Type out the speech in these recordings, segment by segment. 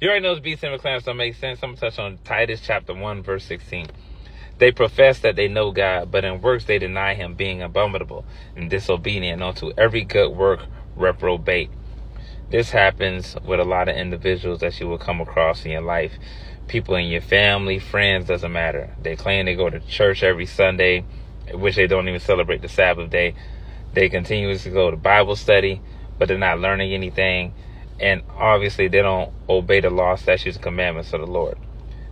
You already know those beats and McLaren don't make sense. I'm going to touch on Titus chapter 1, verse 16. They profess that they know God, but in works they deny him, being abominable and disobedient unto every good work reprobate. This happens with a lot of individuals that you will come across in your life. People in your family, friends, doesn't matter. They claim they go to church every Sunday, which they don't even celebrate the Sabbath day. They continuously go to Bible study, but they're not learning anything. And obviously they don't obey the law, statutes, and commandments of the Lord.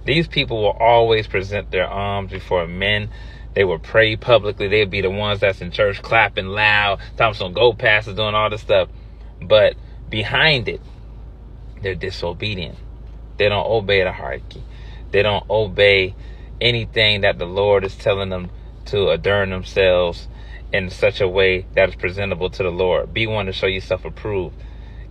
These people will always present their arms before men. They will pray publicly. They'll be the ones that's in church clapping loud, Thompson go passes, doing all this stuff. But behind it, they're disobedient. They don't obey the hierarchy. They don't obey anything that the Lord is telling them to adorn themselves in such a way that is presentable to the Lord. Be one to show yourself approved.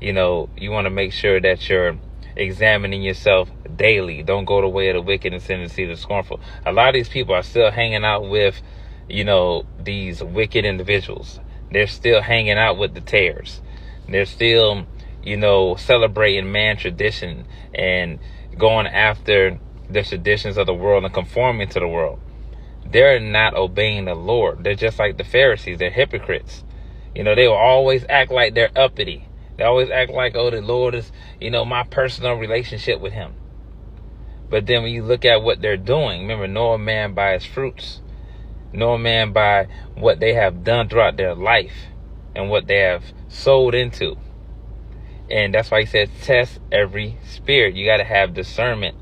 You know, you want to make sure that you're examining yourself daily. Don't go the way of the wicked and sin and see the scornful. A lot of these people are still hanging out with, these wicked individuals. They're still hanging out with the tares. They're still, celebrating man tradition and going after the traditions of the world and conforming to the world. They're not obeying the Lord. They're just like the Pharisees. They're hypocrites. They will always act like they're uppity. They always act like, oh, the Lord is, my personal relationship with him. But then when you look at what they're doing, remember, know a man by his fruits. Know a man by what they have done throughout their life and what they have sold into. And that's why he said, test every spirit. You got to have discernment.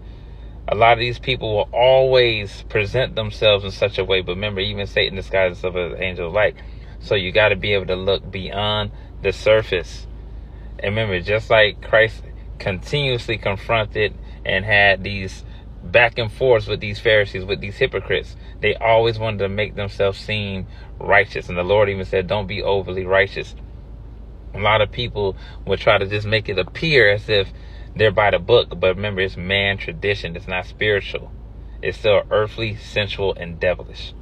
A lot of these people will always present themselves in such a way. But remember, even Satan disguises himself as an angel of light. So you got to be able to look beyond the surface. And remember, just like Christ continuously confronted and had these back and forths with these Pharisees, with these hypocrites, they always wanted to make themselves seem righteous. And the Lord even said, don't be overly righteous. A lot of people will try to just make it appear as if they're by the book. But remember, it's man tradition. It's not spiritual. It's still earthly, sensual, and devilish.